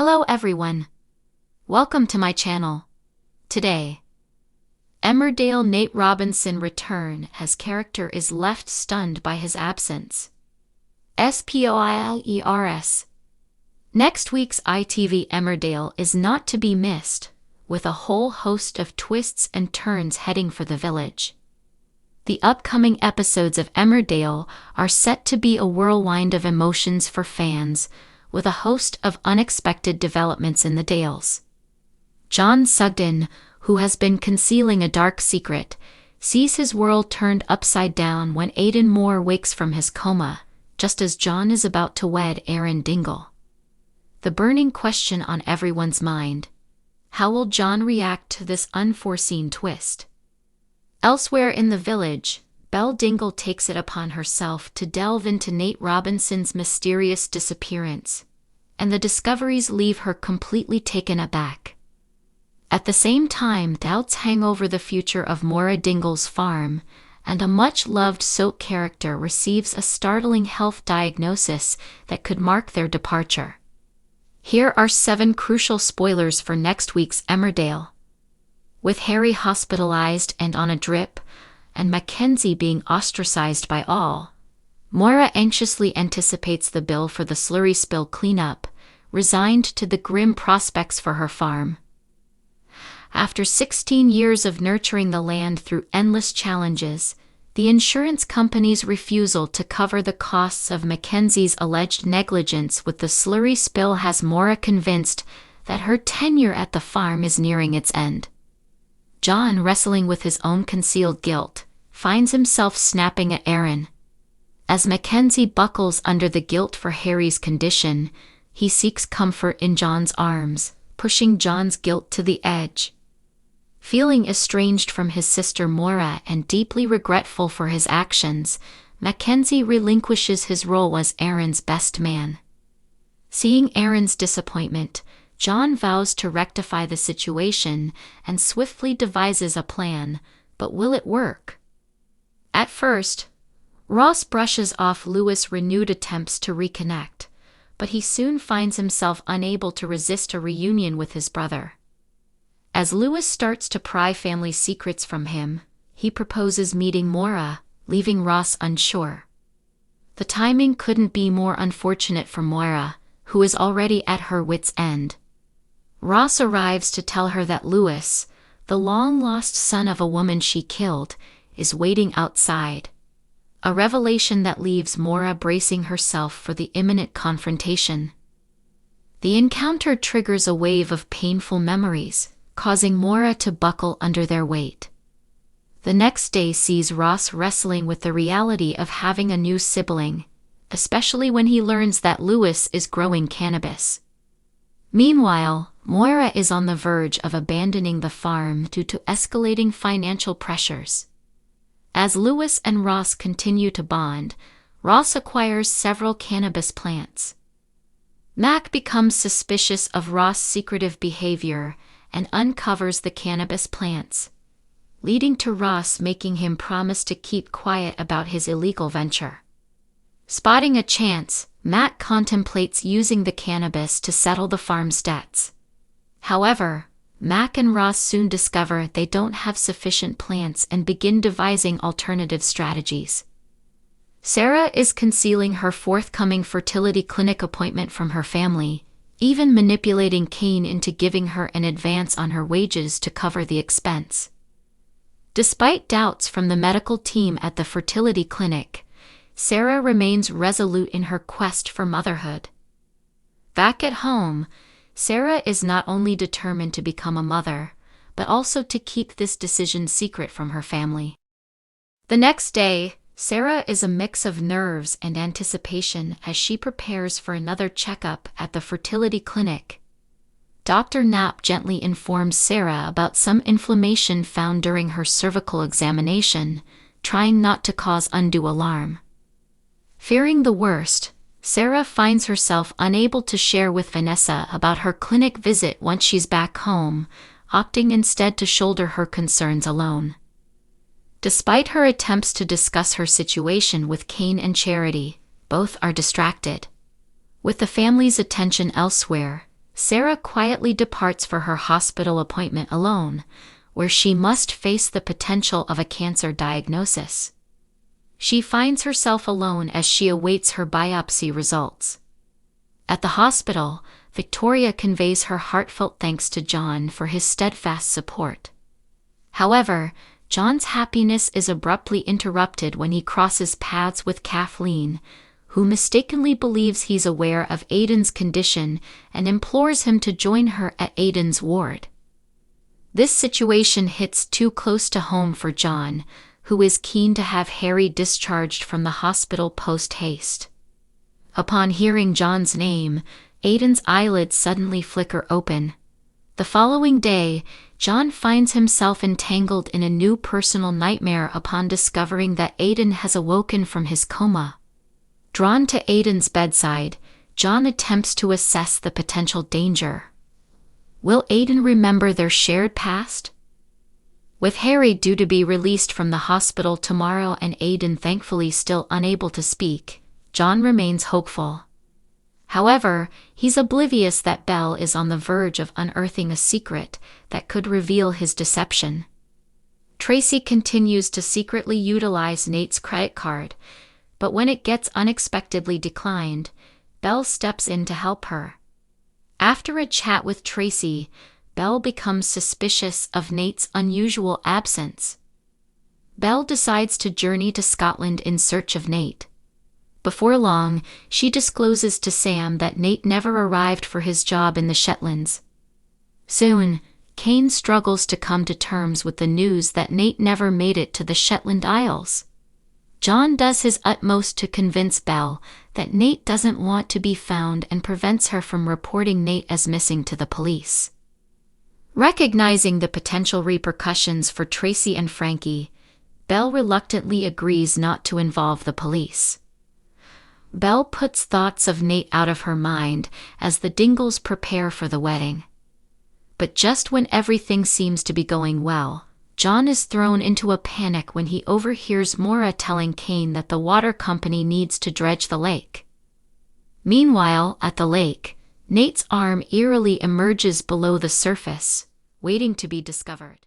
Hello everyone. Welcome to my channel. Today, Emmerdale Nate Robinson return as character is left stunned by his absence. Spoilers. Next week's ITV Emmerdale is not to be missed, with a whole host of twists and turns heading for the village. The upcoming episodes of Emmerdale are set to be a whirlwind of emotions for fans, with a host of unexpected developments in the Dales. John Sugden, who has been concealing a dark secret, sees his world turned upside down when Aidan Moore wakes from his coma, just as John is about to wed Erin Dingle. The burning question on everyone's mind: how will John react to this unforeseen twist? Elsewhere in the village, Belle Dingle takes it upon herself to delve into Nate Robinson's mysterious disappearance, and the discoveries leave her completely taken aback. At the same time, doubts hang over the future of Moira Dingle's farm, and a much-loved soap character receives a startling health diagnosis that could mark their departure. Here are 7 crucial spoilers for next week's Emmerdale. With Harry hospitalized and on a drip, and Mackenzie being ostracized by all, Moira anxiously anticipates the bill for the slurry spill cleanup, resigned to the grim prospects for her farm. After 16 years of nurturing the land through endless challenges, the insurance company's refusal to cover the costs of Mackenzie's alleged negligence with the slurry spill has Moira convinced that her tenure at the farm is nearing its end. John, wrestling with his own concealed guilt, finds himself snapping at Erin. As Mackenzie buckles under the guilt for Harry's condition, he seeks comfort in John's arms, pushing John's guilt to the edge. Feeling estranged from his sister Moira and deeply regretful for his actions, Mackenzie relinquishes his role as Erin's best man. Seeing Erin's disappointment, John vows to rectify the situation and swiftly devises a plan, but will it work? At first, Ross brushes off Lewis' renewed attempts to reconnect, but he soon finds himself unable to resist a reunion with his brother. As Lewis starts to pry family secrets from him, he proposes meeting Moira, leaving Ross unsure. The timing couldn't be more unfortunate for Moira, who is already at her wit's end. Ross arrives to tell her that Lewis, the long-lost son of a woman she killed, is waiting outside. A revelation that leaves Moira bracing herself for the imminent confrontation. The encounter triggers a wave of painful memories, causing Moira to buckle under their weight. The next day sees Ross wrestling with the reality of having a new sibling, especially when he learns that Lewis is growing cannabis. Meanwhile, Moira is on the verge of abandoning the farm due to escalating financial pressures. As Lewis and Ross continue to bond, Ross acquires several cannabis plants. Mac becomes suspicious of Ross' secretive behavior and uncovers the cannabis plants, leading to Ross making him promise to keep quiet about his illegal venture. Spotting a chance, Mac contemplates using the cannabis to settle the farm's debts. However, Mac and Ross soon discover they don't have sufficient plants and begin devising alternative strategies. Sarah is concealing her forthcoming fertility clinic appointment from her family, even manipulating Kane into giving her an advance on her wages to cover the expense. Despite doubts from the medical team at the fertility clinic, Sarah remains resolute in her quest for motherhood. Back at home, Sarah is not only determined to become a mother, but also to keep this decision secret from her family. The next day, Sarah is a mix of nerves and anticipation as she prepares for another checkup at the fertility clinic. Dr. Knapp gently informs Sarah about some inflammation found during her cervical examination, trying not to cause undue alarm. Fearing the worst, Sarah finds herself unable to share with Vanessa about her clinic visit once she's back home, opting instead to shoulder her concerns alone. Despite her attempts to discuss her situation with Kane and Charity, both are distracted. With the family's attention elsewhere, Sarah quietly departs for her hospital appointment alone, where she must face the potential of a cancer diagnosis. She finds herself alone as she awaits her biopsy results. At the hospital, Victoria conveys her heartfelt thanks to John for his steadfast support. However, John's happiness is abruptly interrupted when he crosses paths with Kathleen, who mistakenly believes he's aware of Aidan's condition and implores him to join her at Aidan's ward. This situation hits too close to home for John, who is keen to have Harry discharged from the hospital post-haste. Upon hearing John's name, Aidan's eyelids suddenly flicker open. The following day, John finds himself entangled in a new personal nightmare upon discovering that Aidan has awoken from his coma. Drawn to Aidan's bedside, John attempts to assess the potential danger. Will Aidan remember their shared past? With Harry due to be released from the hospital tomorrow and Aidan thankfully still unable to speak, John remains hopeful. However, he's oblivious that Belle is on the verge of unearthing a secret that could reveal his deception. Tracy continues to secretly utilize Nate's credit card, but when it gets unexpectedly declined, Belle steps in to help her. After a chat with Tracy, Belle becomes suspicious of Nate's unusual absence. Belle decides to journey to Scotland in search of Nate. Before long, she discloses to Sam that Nate never arrived for his job in the Shetlands. Soon, Kane struggles to come to terms with the news that Nate never made it to the Shetland Isles. John does his utmost to convince Belle that Nate doesn't want to be found and prevents her from reporting Nate as missing to the police. Recognizing the potential repercussions for Tracy and Frankie, Belle reluctantly agrees not to involve the police. Belle puts thoughts of Nate out of her mind as the Dingles prepare for the wedding. But just when everything seems to be going well, John is thrown into a panic when he overhears Moira telling Kane that the water company needs to dredge the lake. Meanwhile, at the lake, Nate's arm eerily emerges below the surface, waiting to be discovered.